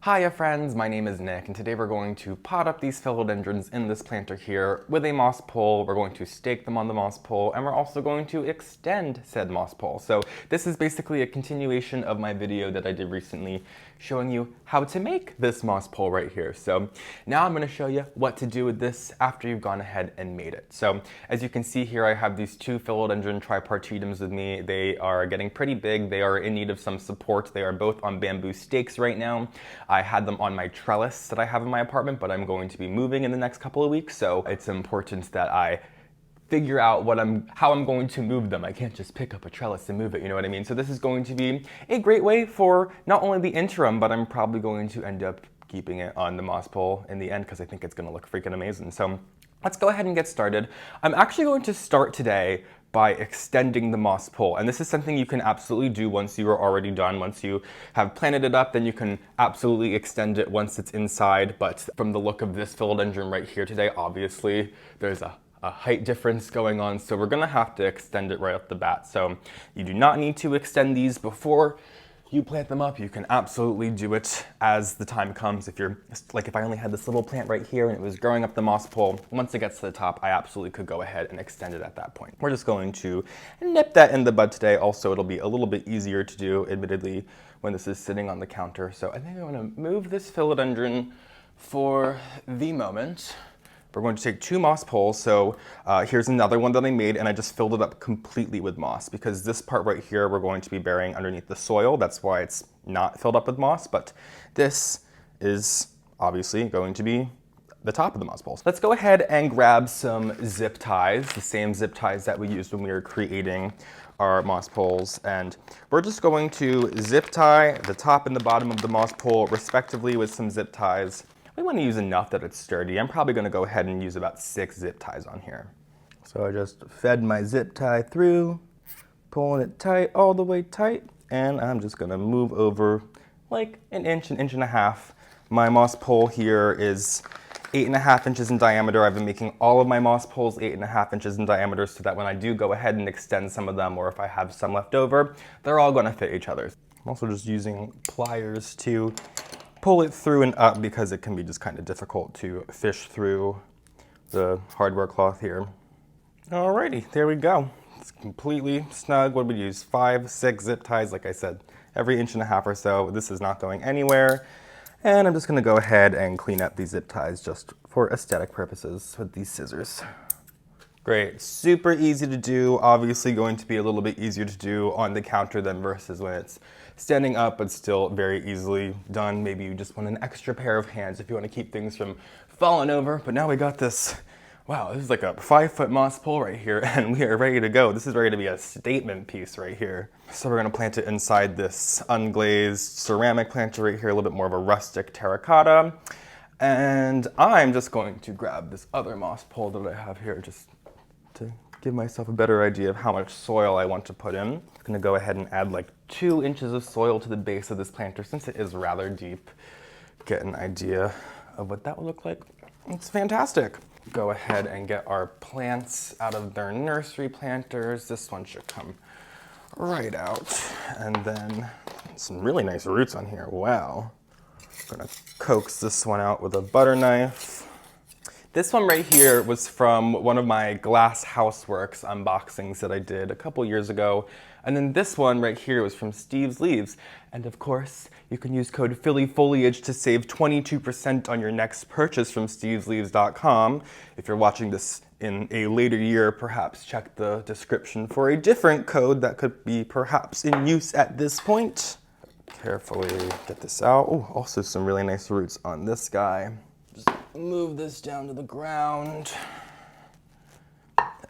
Hiya friends, my name is Nick, and today we're going to pot up these philodendrons in this planter here with a moss pole. We're going to stake them on the moss pole, and we're also going to extend said moss pole. So this is basically a continuation of my video that I did recently showing you how to make this moss pole right here. So now I'm going to show you what to do with this after you've gone ahead and made it. So as you can see here, I have these two philodendron tripartitums with me. They are getting pretty big. They are in need of some support. They are both on bamboo stakes right now. I had them on my trellis that I have in my apartment, but I'm going to be moving in the next couple of weeks, so it's important that I figure out how I'm going to move them. I can't just pick up a trellis and move it, you know what I mean? So this is going to be a great way for not only the interim, but I'm probably going to end up keeping it on the moss pole in the end because I think it's going to look freaking amazing. So let's go ahead and get started. I'm actually going to start today by extending the moss pole. And this is something you can absolutely do once you are already done. Once you have planted it up, then you can absolutely extend it once it's inside. But from the look of this philodendron right here today, obviously there's a height difference going on. So we're gonna have to extend it right off the bat. So you do not need to extend these before you plant them up. You can absolutely do it as the time comes. If I only had this little plant right here and it was growing up the moss pole, once it gets to the top, I absolutely could go ahead and extend it at that point. We're just going to nip that in the bud today. Also, it'll be a little bit easier to do, admittedly, when this is sitting on the counter. So I think I'm gonna move this philodendron for the moment. We're going to take two moss poles. So here's another one that I made, and I just filled it up completely with moss because this part right here we're going to be burying underneath the soil. That's why it's not filled up with moss, but this is obviously going to be the top of the moss poles. Let's go ahead and grab some zip ties, the same zip ties that we used when we were creating our moss poles, and we're just going to zip tie the top and the bottom of the moss pole respectively with some zip ties. We want to use enough that it's sturdy. I'm probably going to go ahead and use about 6 zip ties on here. So I just fed my zip tie through, pulling it tight, all the way tight, and I'm just going to move over like an inch and a half. My moss pole here is 8.5 inches in diameter. I've been making all of my moss poles 8.5 inches in diameter so that when I do go ahead and extend some of them, or if I have some left over, they're all going to fit each other. I'm also just using pliers to pull it through and up because it can be just kind of difficult to fish through the hardware cloth here. Alrighty, there we go. It's completely snug. What would we use? 5, 6 zip ties, like I said, every inch and a half or so. This is not going anywhere. And I'm just gonna go ahead and clean up these zip ties just for aesthetic purposes with these scissors. Great, super easy to do. Obviously going to be a little bit easier to do on the counter than versus when it's standing up, but still very easily done. Maybe you just want an extra pair of hands if you want to keep things from falling over. But now we got this, wow, this is like a 5-foot moss pole right here, and we are ready to go. This is ready to be a statement piece right here. So we're gonna plant it inside this unglazed ceramic planter right here, a little bit more of a rustic terracotta. And I'm just going to grab this other moss pole that I have here just to give myself a better idea of how much soil I want to put in. I'm gonna go ahead and add like 2 inches of soil to the base of this planter since it is rather deep. Get an idea of what that would look like. It's fantastic. Go ahead and get our plants out of their nursery planters. This one should come right out. And then some really nice roots on here. Wow. I'm gonna coax this one out with a butter knife. This one right here was from one of my glass houseworks unboxings that I did a couple years ago. And then this one right here was from Steve's Leaves. And of course, you can use code phillyfoliage to save 22% on your next purchase from stevesleaves.com. If you're watching this in a later year, perhaps check the description for a different code that could be perhaps in use at this point. Carefully get this out. Oh, also some really nice roots on this guy. Just move this down to the ground.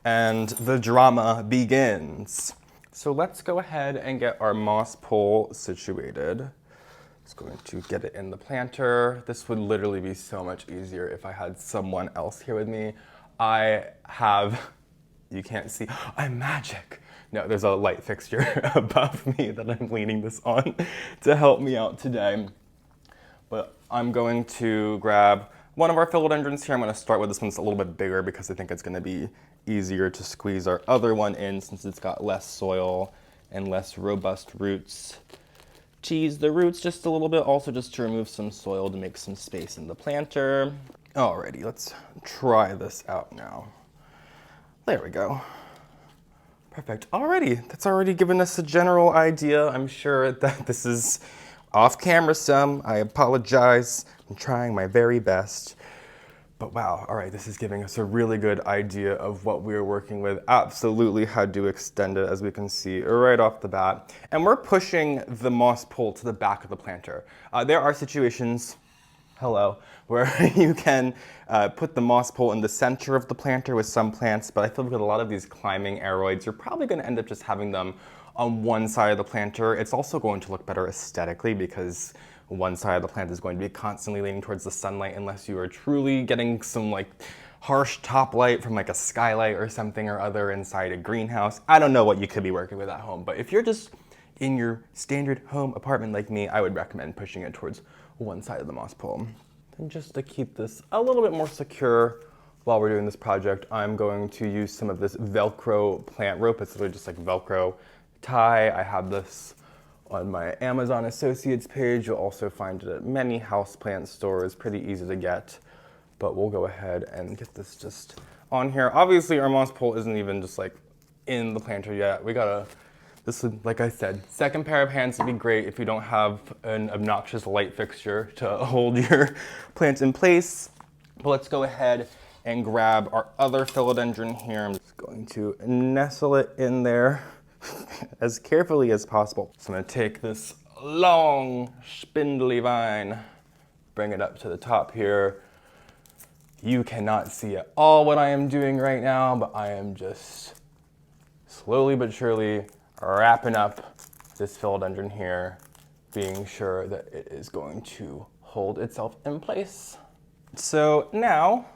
And the drama begins. So let's go ahead and get our moss pole situated. Just going to get it in the planter. This would literally be so much easier if I had someone else here with me. You can't see, I'm magic. No, there's a light fixture above me that I'm leaning this on to help me out today. But I'm going to grab one of our philodendrons here. I'm going to start with this one that's a little bit bigger because I think it's going to be easier to squeeze our other one in since it's got less soil and less robust roots tease the roots just a little bit, also just to remove some soil to make some space in the planter. Alrighty, let's try this out now. There we go. Perfect. Alrighty, that's already given us a general idea. I'm sure that this is off camera some. I apologize. I'm trying my very best. But wow, all right, this is giving us a really good idea of what we're working with. Absolutely had to extend it, as we can see right off the bat. And we're pushing the moss pole to the back of the planter. There are situations, hello, where you can put the moss pole in the center of the planter with some plants, but I feel like with a lot of these climbing aeroids, you're probably gonna end up just having them on one side of the planter. It's also going to look better aesthetically because one side of the plant is going to be constantly leaning towards the sunlight unless you are truly getting some like harsh top light from like a skylight or something or other inside a greenhouse. I don't know what you could be working with at home, but if you're just in your standard home apartment like me, I would recommend pushing it towards one side of the moss pole. And just to keep this a little bit more secure while we're doing this project, I'm going to use some of this Velcro plant rope. It's literally just like Velcro tie. I have this on my Amazon Associates page. You'll also find it at many houseplant stores, pretty easy to get. But we'll go ahead and get this just on here. Obviously our moss pole isn't even just like in the planter yet. We gotta, this would, like I said, second pair of hands would be great if you don't have an obnoxious light fixture to hold your plant in place. But let's go ahead and grab our other philodendron here. I'm just going to nestle it in there as carefully as possible. So I'm gonna take this long spindly vine, bring it up to the top here. You cannot see at all what I am doing right now, but I am just slowly but surely wrapping up this philodendron here, being sure that it is going to hold itself in place. So now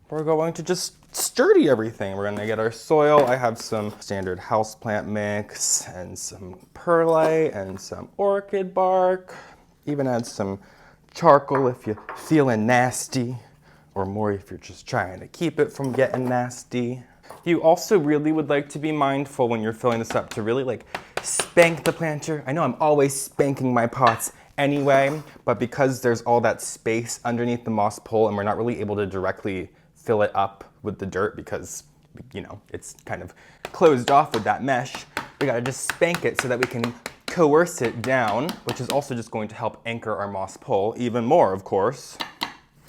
we're going to just sturdy everything. We're gonna get our soil. I have some standard houseplant mix and some perlite and some orchid bark. Even add some charcoal if you're feeling nasty, or more if you're just trying to keep it from getting nasty. You also really would like to be mindful when you're filling this up to really like spank the planter. I know I'm always spanking my pots anyway, but because there's all that space underneath the moss pole and we're not really able to directly fill it up with the dirt because, you know, it's kind of closed off with that mesh, we gotta just spank it so that we can coerce it down, which is also just going to help anchor our moss pole even more, of course.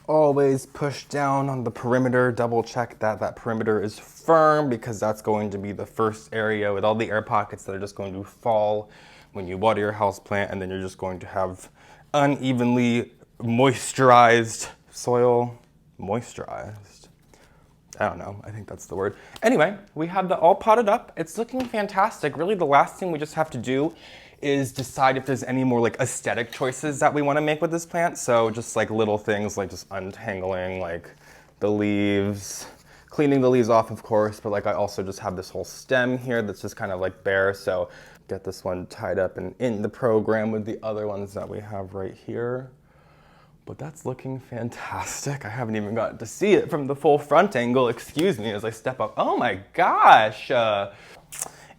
Always push down on the perimeter, double check that that perimeter is firm because that's going to be the first area with all the air pockets that are just going to fall when you water your houseplant, and then you're just going to have unevenly moisturized soil. Moisturized? I don't know, I think that's the word. Anyway, we have that all potted up. It's looking fantastic. Really the last thing we just have to do is decide if there's any more like aesthetic choices that we want to make with this plant. So just like little things like just untangling like the leaves, cleaning the leaves off of course, but like I also just have this whole stem here that's just kind of like bare. So get this one tied up and in the program with the other ones that we have right here. But that's looking fantastic. I haven't even gotten to see it from the full front angle. Excuse me as I step up. Oh my gosh.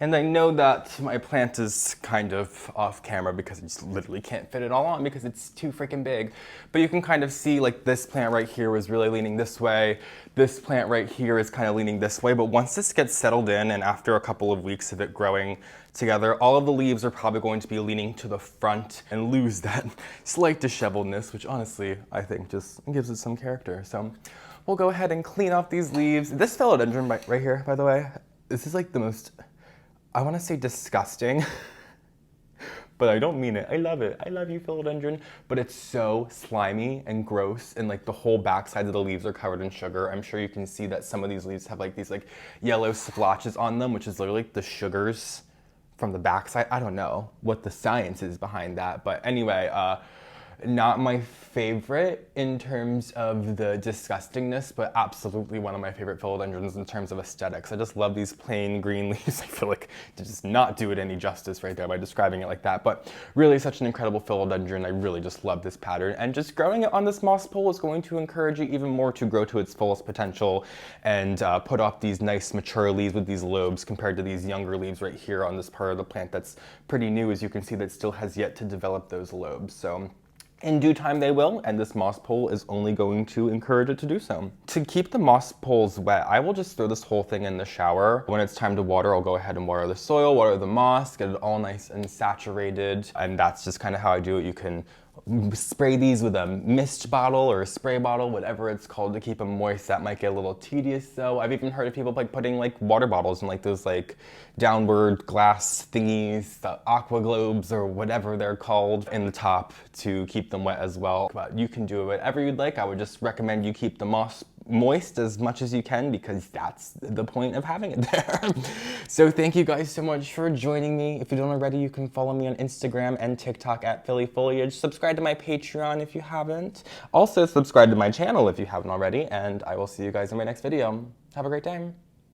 And I know that my plant is kind of off camera because I just literally can't fit it all on because it's too freaking big. But you can kind of see like this plant right here was really leaning this way. This plant right here is kind of leaning this way. But once this gets settled in and after a couple of weeks of it growing together, all of the leaves are probably going to be leaning to the front and lose that slight disheveledness, which honestly, I think just gives it some character. So we'll go ahead and clean off these leaves. This philodendron right here, by the way, this is like the most, I want to say disgusting, but I don't mean it. I love it. I love you, philodendron. But it's so slimy and gross, and like the whole backside of the leaves are covered in sugar. I'm sure you can see that some of these leaves have like these like yellow splotches on them, which is literally the sugars from the backside. I don't know what the science is behind that, but anyway, not my favorite in terms of the disgustingness, but absolutely one of my favorite philodendrons in terms of aesthetics. I just love these plain green leaves. I feel like to just not do it any justice right there by describing it like that, but really such an incredible philodendron. I really just love this pattern, and just growing it on this moss pole is going to encourage you even more to grow to its fullest potential and put off these nice mature leaves with these lobes compared to these younger leaves right here on this part of the plant that's pretty new. As you can see, that still has yet to develop those lobes. So in due time they will, and this moss pole is only going to encourage it to do so. To keep the moss poles wet, I will just throw this whole thing in the shower. When it's time to water, I'll go ahead and water the soil, water the moss, get it all nice and saturated, and that's just kind of how I do it. You can spray these with a mist bottle or a spray bottle, whatever it's called, to keep them moist. That might get a little tedious though. I've even heard of people like putting like water bottles and like those like downward glass thingies, the aqua globes or whatever they're called, in the top to keep them wet as well. But you can do whatever you'd like. I would just recommend you keep the moss moist as much as you can, because that's the point of having it there. So thank you guys so much for joining me. If you don't already, you can follow me on Instagram and TikTok at phillyfoliage. Subscribe to my Patreon if you haven't. Also subscribe to my channel if you haven't already, and I will see you guys in my next video. Have a great day.